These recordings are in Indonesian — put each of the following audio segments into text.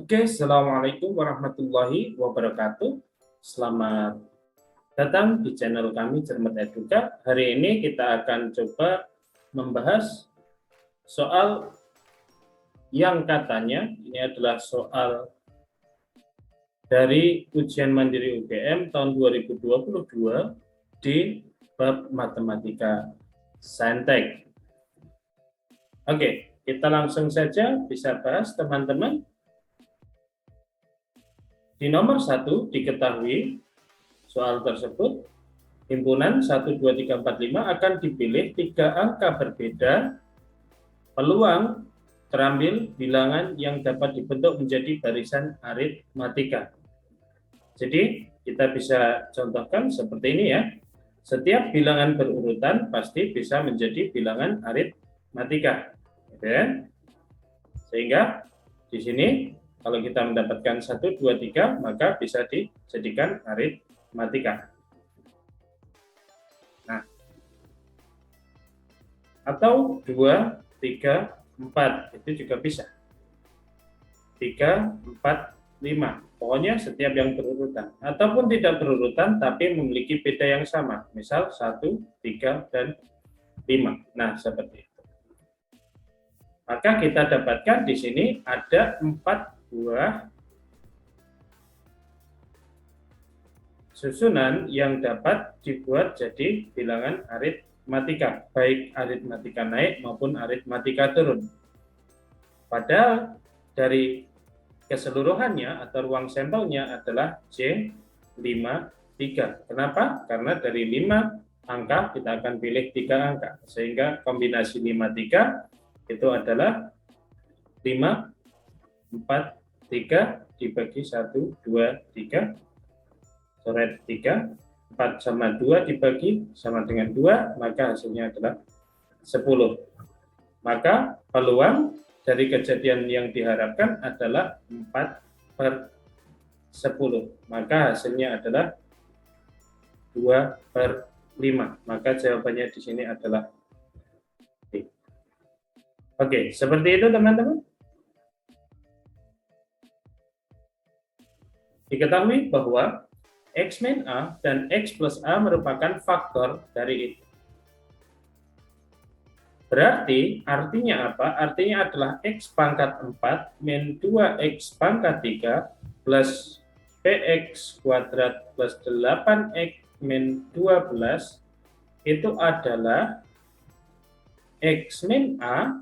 Oke, Assalamualaikum warahmatullahi wabarakatuh. Selamat datang di channel kami Cermat Eduka. Hari ini kita akan coba membahas soal yang katanya ini adalah soal dari ujian mandiri UGM tahun 2022 di bab matematika saintek. Oke, kita langsung saja bisa bahas teman-teman. Di nomor 1 diketahui soal tersebut himpunan 1, 2, 3, 4, 5 akan dipilih 3 angka berbeda, peluang terambil bilangan yang dapat dibentuk menjadi barisan aritmatika. Jadi kita bisa contohkan seperti ini ya. Setiap bilangan berurutan pasti bisa menjadi bilangan aritmatika. Sehingga di sini kalau kita mendapatkan 1, 2, 3, maka bisa dijadikan aritmatika. Nah, atau 2, 3, 4, itu juga bisa. 3, 4, 5. Pokoknya setiap yang berurutan. Ataupun tidak berurutan, tapi memiliki beda yang sama. Misal 1, 3, dan 5. Nah, seperti itu. Maka kita dapatkan di sini ada 4 buah susunan yang dapat dibuat jadi bilangan aritmatika, baik aritmatika naik maupun aritmatika turun. Padahal dari keseluruhannya atau ruang sampelnya adalah J53. Kenapa? Karena dari 5 angka kita akan pilih 3 angka, sehingga kombinasi 53 itu adalah 5, 4, 3 dibagi 1, 2, 3, coret 3, 4 sama 2 dibagi sama dengan 2, maka hasilnya adalah 10. Maka peluang dari kejadian yang diharapkan adalah 4/10. Maka hasilnya adalah 2/5. Maka jawabannya di sini adalah D. Oke, seperti itu teman-teman. Diketahui bahwa X min A dan X plus A merupakan faktor dari itu. Berarti artinya apa? Artinya adalah X pangkat 4 min 2X pangkat 3 plus PX kuadrat plus 8X min 12 itu adalah X min A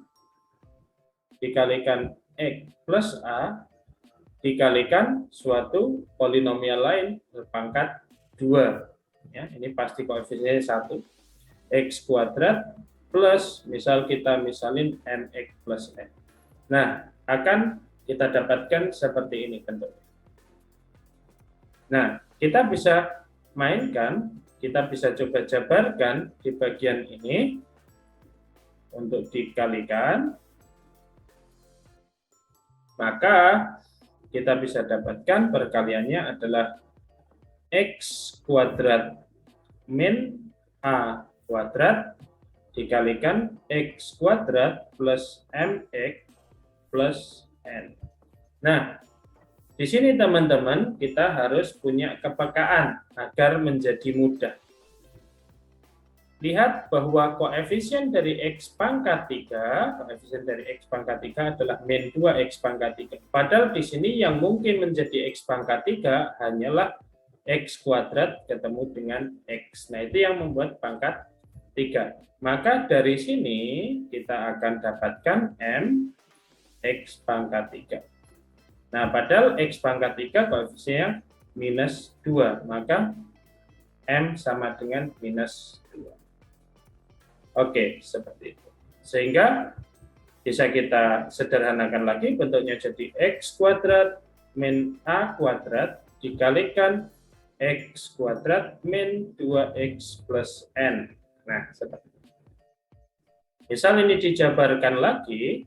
dikalikan X plus A dikalikan suatu polinomial lain berpangkat 2. Ya, ini pasti koefisiennya 1. X kuadrat plus, misal kita misalin mx plus n. Nah, akan kita dapatkan seperti ini bentuknya. Nah, kita bisa mainkan, kita bisa coba jabarkan di bagian ini untuk dikalikan. Maka kita bisa dapatkan perkaliannya adalah X kuadrat min A kuadrat dikalikan X kuadrat plus MX plus N. Nah, di sini teman-teman kita harus punya kepekaan agar menjadi mudah. Lihat bahwa koefisien dari X pangkat 3, koefisien dari X pangkat 3 adalah min 2X pangkat 3. Padahal di sini yang mungkin menjadi X pangkat 3 hanyalah X kuadrat ketemu dengan X. Nah, itu yang membuat pangkat 3. Maka dari sini kita akan dapatkan M X pangkat 3. Nah, padahal X pangkat 3 koefisiennya minus 2. Maka M sama dengan minus 2. Oke, seperti itu. Sehingga bisa kita sederhanakan lagi, bentuknya jadi X kuadrat min A kuadrat dikalikan X kuadrat min 2X plus N. Nah, seperti itu. Misal ini dijabarkan lagi,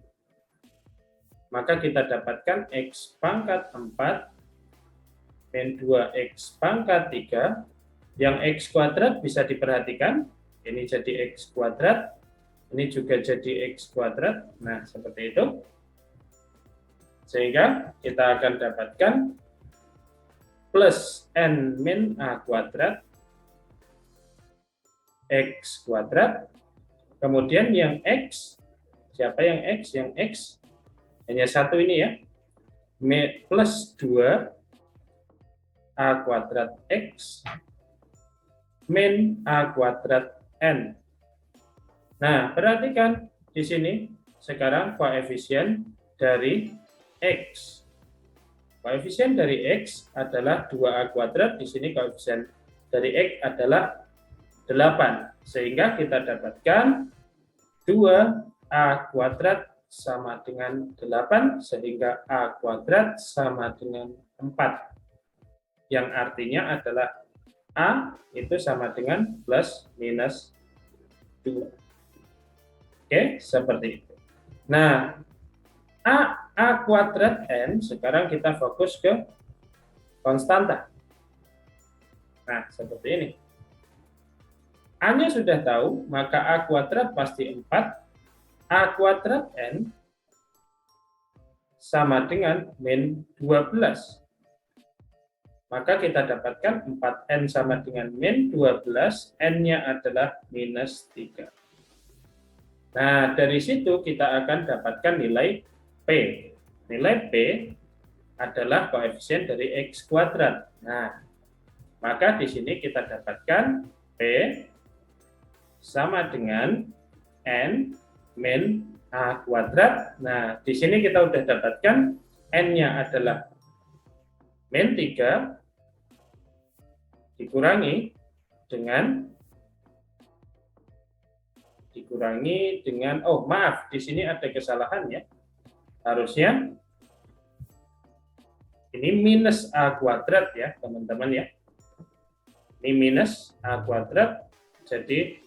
maka kita dapatkan X pangkat 4 min 2X pangkat 3, yang X kuadrat bisa diperhatikan, ini jadi X kuadrat, ini juga jadi X kuadrat. Nah, seperti itu. Sehingga kita akan dapatkan plus n min a kuadrat x kuadrat. Kemudian yang x, siapa yang x? Yang x hanya satu ini ya, plus 2 a kuadrat x min a kuadrat n. Nah, perhatikan di sini sekarang koefisien dari x. Koefisien dari x adalah 2a kuadrat, di sini koefisien dari x adalah 8. Sehingga kita dapatkan 2a kuadrat sama dengan 8, sehingga a kuadrat sama dengan 4. Yang artinya adalah a itu sama dengan plus minus 2. Oke, seperti itu. Nah, a kuadrat n, sekarang kita fokus ke konstanta. Nah, seperti ini. A-nya sudah tahu, maka a kuadrat pasti 4. A kuadrat n sama dengan min 12. Maka kita dapatkan 4n sama dengan min 12, n-nya adalah minus 3. Nah, dari situ kita akan dapatkan nilai P. Nilai P adalah koefisien dari X kuadrat. Nah, maka di sini kita dapatkan P sama dengan N min A kuadrat. Nah, di sini kita sudah dapatkan N-nya adalah min 3 dikurangi dengan oh maaf, di sini ada kesalahan ya. Harusnya ini minus A kuadrat ya, teman-teman ya. Ini minus A kuadrat, jadi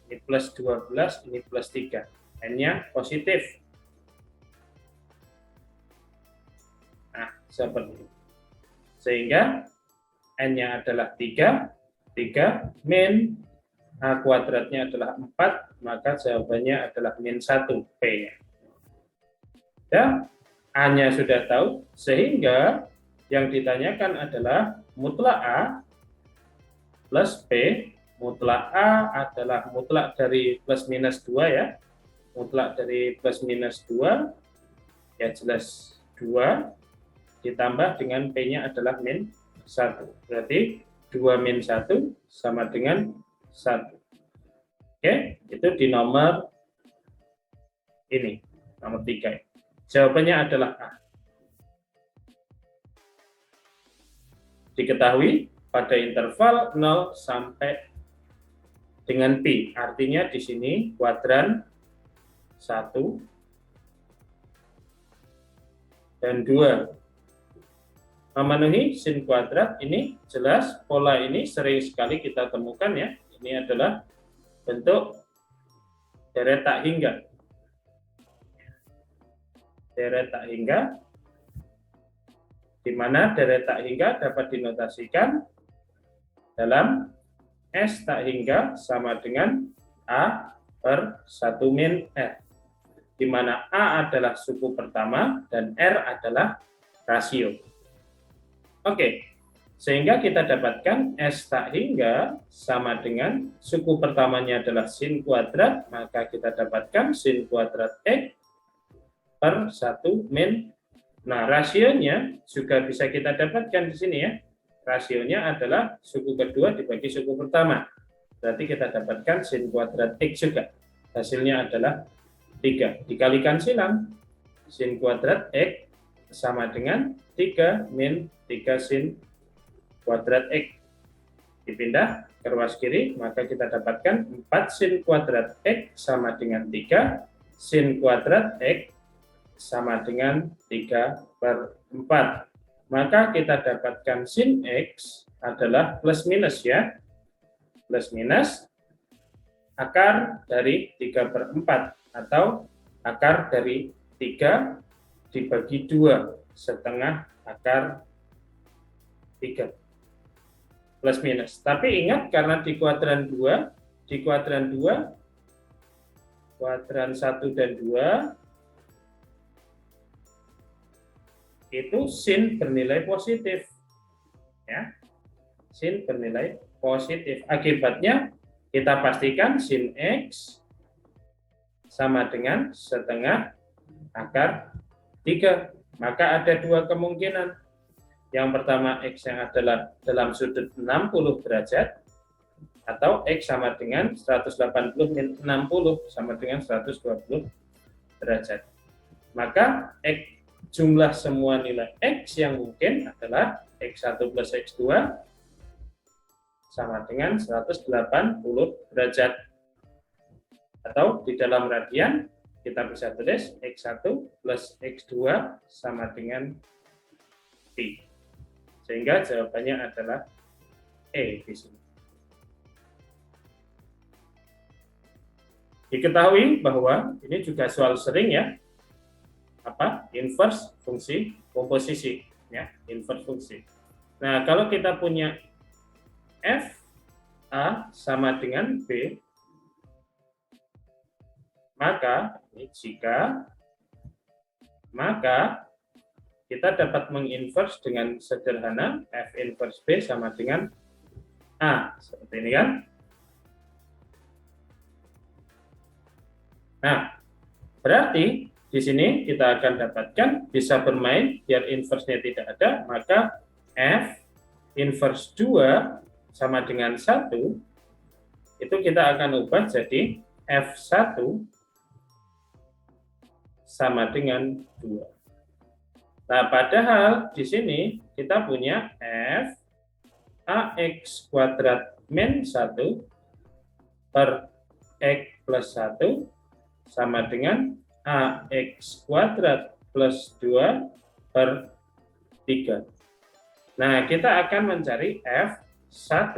ini plus 12, ini plus 3. N-nya positif. Nah, seperti itu. Sehingga N-nya adalah 3 min A kuadratnya adalah 4, maka jawabannya adalah min 1 P. Ya, A-nya sudah tahu, sehingga yang ditanyakan adalah mutlak A plus P. Mutlak A adalah mutlak dari plus minus 2 ya. Mutlak dari plus minus 2, ya jelas 2, ditambah dengan P-nya adalah min 1. Berarti 2 min 1 sama dengan 1. Oke, itu di nomor ini, nomor 3. Jawabannya adalah A. Diketahui pada interval 0 sampai dengan pi. Artinya di sini kuadran 1 dan 2 memenuhi sin kuadrat. Ini jelas pola ini sering sekali kita temukan ya. Ini adalah bentuk deret tak hingga. Deret tak hingga, di mana deret tak hingga dapat dinotasikan dalam S tak hingga sama dengan A per 1 min R, di mana A adalah suku pertama dan R adalah rasio. Oke, sehingga kita dapatkan S tak hingga sama dengan suku pertamanya adalah sin kuadrat, maka kita dapatkan sin kuadrat X per 1 min. Nah, rasionya juga bisa kita dapatkan di sini ya. Rasionya adalah suku kedua dibagi suku pertama. Berarti kita dapatkan sin kuadrat X juga. Hasilnya adalah 3. Dikalikan silang, sin kuadrat X sama dengan 3 min 3 sin kuadrat X. Dipindah ke ruas kiri, maka kita dapatkan 4 sin kuadrat X sama dengan 3 sin kuadrat X sama dengan 3 per 4. Maka kita dapatkan sin X adalah plus minus ya. Plus minus akar dari 3 per 4 atau akar dari 3 dibagi 2 setengah akar 3. Plus minus. Tapi ingat karena di kuadran 2, kuadran 1 dan 2 itu sin bernilai positif. Ya, sin bernilai positif. Akibatnya kita pastikan sin X sama dengan setengah akar 3. Maka ada dua kemungkinan. Yang pertama, X yang adalah dalam sudut 60 derajat, atau X sama dengan 180 min 60 sama dengan 120 derajat. Maka jumlah semua nilai X yang mungkin adalah X1 plus X2 sama dengan 180 derajat. Atau di dalam radian, kita bisa tulis X1 plus X2 sama dengan Pi. Sehingga jawabannya adalah E di sini. Diketahui bahwa ini juga soal sering ya, inverse fungsi komposisi, ya, inverse fungsi. Nah, kalau kita punya f a sama dengan b, maka kita dapat menginverse dengan sederhana f inverse b sama dengan a, seperti ini kan. Nah, berarti di sini kita akan dapatkan bisa bermain biar inverse-nya tidak ada, maka f inverse 2 sama dengan 1 itu kita akan ubah jadi f1 sama dengan 2. Nah, padahal di sini kita punya f ax kuadrat min 1 per x plus 1 sama dengan ax kuadrat plus 2 per 3. Nah, kita akan mencari f1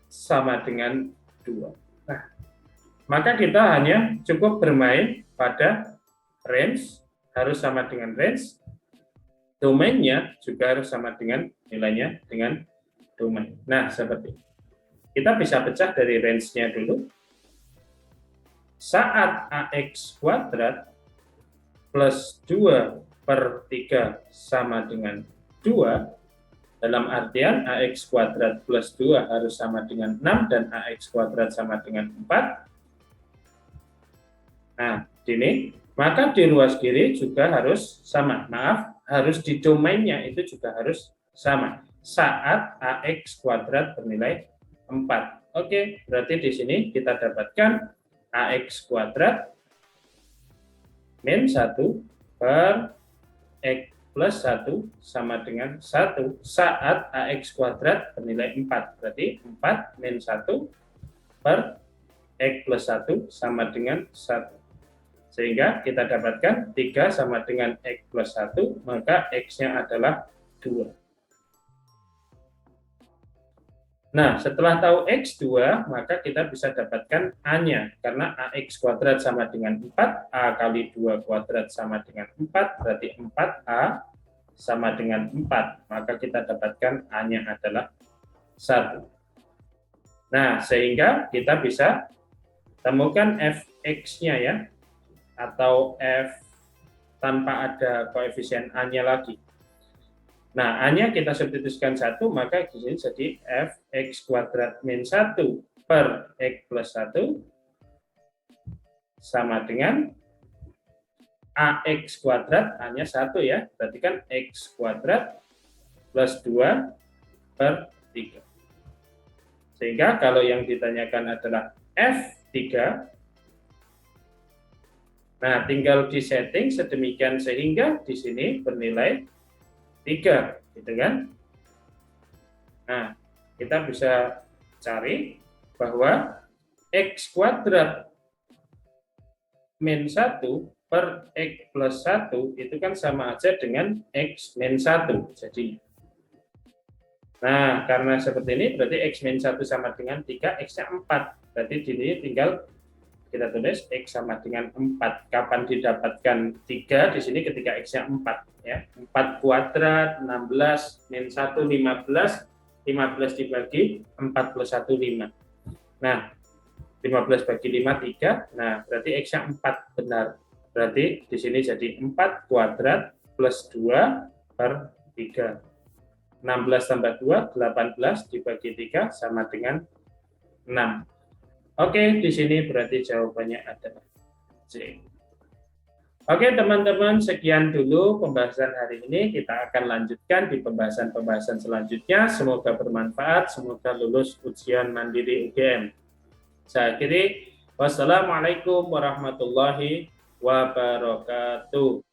sama dengan 2. Nah, maka kita hanya cukup bermain pada range, harus sama dengan range, domainnya juga harus sama dengan nilainya dengan domain. Nah, seperti ini. Kita bisa pecah dari range-nya dulu. Saat ax kuadrat plus 2 per 3 sama dengan 2, dalam artian ax kuadrat plus 2 harus sama dengan 6 dan ax kuadrat sama dengan 4. Nah, ini maka di ruas kiri juga harus sama. Maaf, harus di domainnya itu juga harus sama. Saat ax kuadrat bernilai 4. Oke, berarti di sini kita dapatkan ax kuadrat min 1 per x plus 1 sama dengan 1 saat ax kuadrat bernilai 4. Berarti 4 min 1 per x plus 1 sama dengan 1. Sehingga kita dapatkan 3 sama dengan x plus 1, maka x-nya adalah 2. Nah, setelah tahu X2, maka kita bisa dapatkan A-nya. Karena AX kuadrat sama dengan 4, A kali 2 kuadrat sama dengan 4, berarti 4A sama dengan 4. Maka kita dapatkan A-nya adalah 1. Nah, sehingga kita bisa temukan Fx-nya ya, atau F tanpa ada koefisien A-nya lagi. Nah, A-nya kita substitusikan 1, maka di sini jadi fx kuadrat min 1 per x plus 1 sama dengan ax kuadrat, A-nya 1 ya, berarti kan x kuadrat plus 2 per 3. Sehingga kalau yang ditanyakan adalah F3, nah tinggal disetting sedemikian sehingga di sini bernilai 3, gitu kan? Nah, kita bisa cari bahwa x kuadrat min 1 per x plus 1 itu kan sama aja dengan x min 1. Jadi, nah karena seperti ini berarti x min 1 sama dengan 3, x-nya 4. Berarti di sini tinggal kita tulis x sama dengan 4. Kapan didapatkan 3? Di sini ketika x-nya 4 ya. 4 kuadrat 16 min 1 15, 15 dibagi 4 plus 1 5. Nah, 15 bagi 5 3. Nah, berarti x-nya 4 benar. Berarti di sini jadi 4 kuadrat plus 2 per 3. 16 tambah 2, 18 dibagi 3 sama dengan 6. Oke, di sini berarti jawabannya adalah C. Oke teman-teman, sekian dulu pembahasan hari ini. Kita akan lanjutkan di pembahasan-pembahasan selanjutnya. Semoga bermanfaat, semoga lulus ujian mandiri UGM. Saya akhiri, wassalamualaikum warahmatullahi wabarakatuh.